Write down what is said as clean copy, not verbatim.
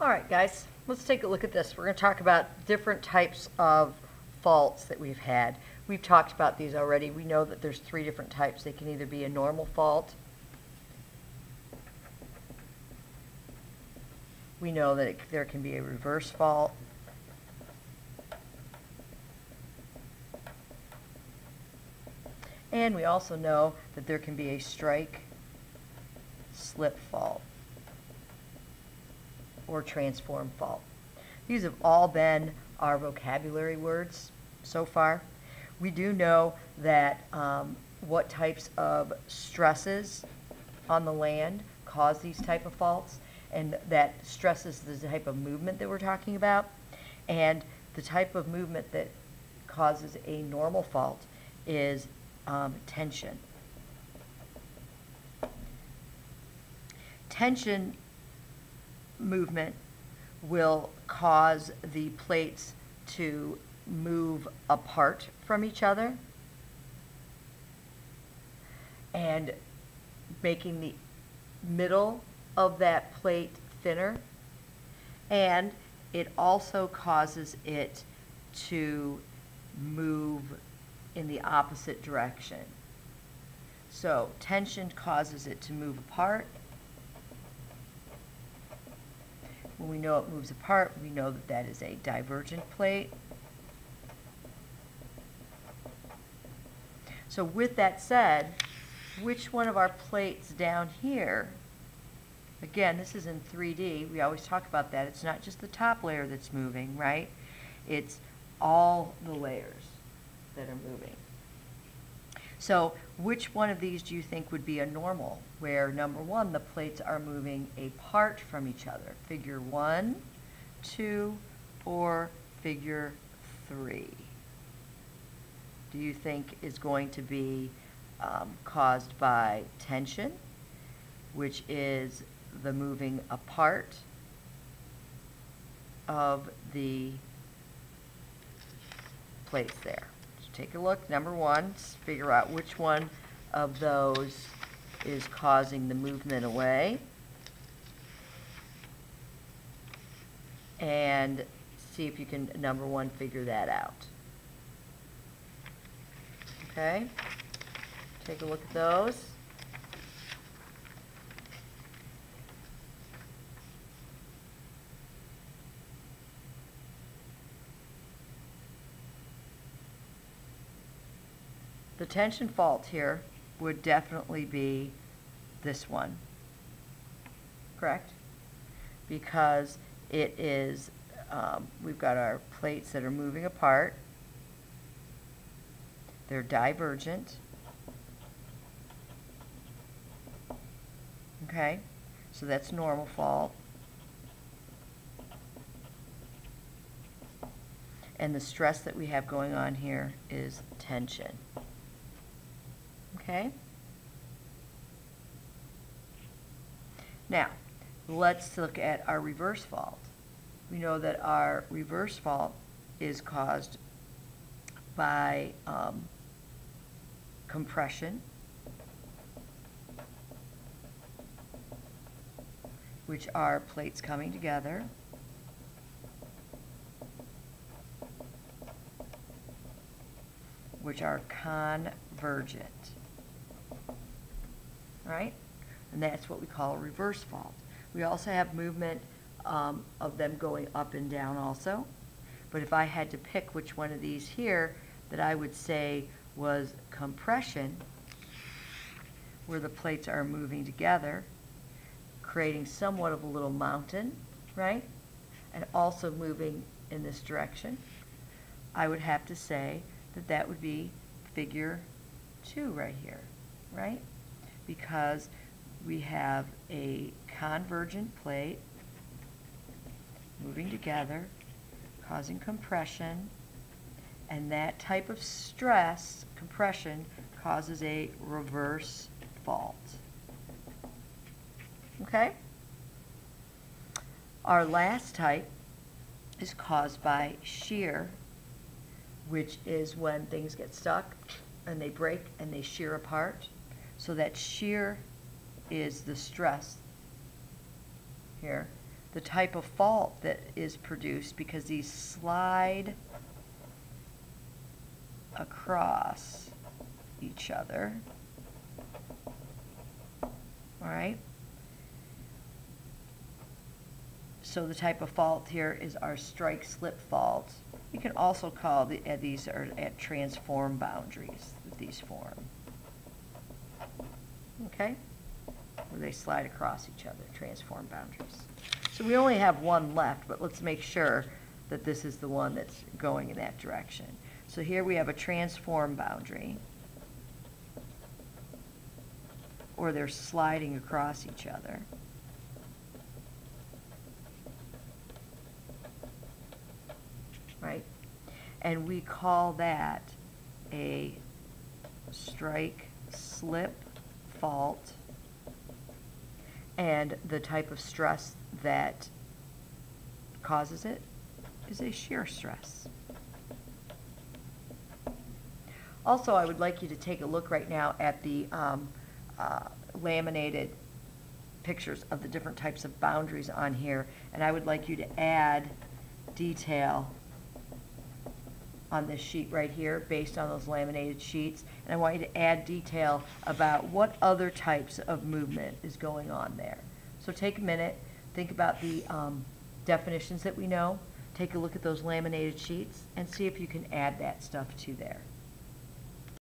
All right, guys, let's take a look at this. We're going to talk about different types of faults that we've had. We've talked about these already. We know that there's three different types. They can either be a normal fault. We know that there can be a reverse fault. And we also know that there can be a strike slip fault or transform fault. These have all been our vocabulary words so far. We do know that what types of stresses on the land cause these type of faults, and that stresses the type of movement that we're talking about. And the type of movement that causes a normal fault is tension. Tension movement will cause the plates to move apart from each other and making the middle of that plate thinner, and it also causes it to move in the opposite direction. So tension causes it to move apart. When we know it moves apart, we know that that is a divergent plate. So with that said, which one of our plates down here, again, this is in 3D, we always talk about that. It's not just the top layer that's moving, right? It's all the layers that are moving. So which one of these do you think would be a normal, where number one, the plates are moving apart from each other? Figure 1, 2, or figure 3? Do you think is going to be caused by tension, which is the moving apart of the plates there? So take a look. Number one, figure out which one of those is causing the movement away, and see if you can, number one, figure that out. Okay, take a look at those. The tension fault here would definitely be this one, correct? Because it is, we've got our plates that are moving apart. They're divergent. Okay, so that's normal fault. And the stress that we have going on here is tension. Okay? Now, let's look at our reverse fault. We know that our reverse fault is caused by compression, which are plates coming together, which are convergent. Right? And that's what we call a reverse fault. We also have movement of them going up and down also. But if I had to pick which one of these here that I would say was compression, where the plates are moving together, creating somewhat of a little mountain, right? And also moving in this direction, I would have to say that that would be figure 2 right here, right? Because we have a convergent plate moving together, causing compression, and that type of stress, compression, causes a reverse fault. Okay? Our last type is caused by shear, which is when things get stuck and they break and they shear apart. So that shear is the stress here the type of fault that is produced, because these slide across each other. All right? So the type of fault here is our strike-slip fault. You can also call these are at transform boundaries that these form. Okay? Where they slide across each other, transform boundaries. So we only have one left, but let's make sure that this is the one that's going in that direction. So here we have a transform boundary, or they're sliding across each other. Right? And we call that a strike-slip fault, and the type of stress that causes it is a shear stress. Also, I would like you to take a look right now at the laminated pictures of the different types of boundaries on here, and I would like you to add detail on this sheet right here based on those laminated sheets, and I want you to add detail about what other types of movement is going on there. So take a minute, think about the definitions that we know, take a look at those laminated sheets, and see if you can add that stuff to there.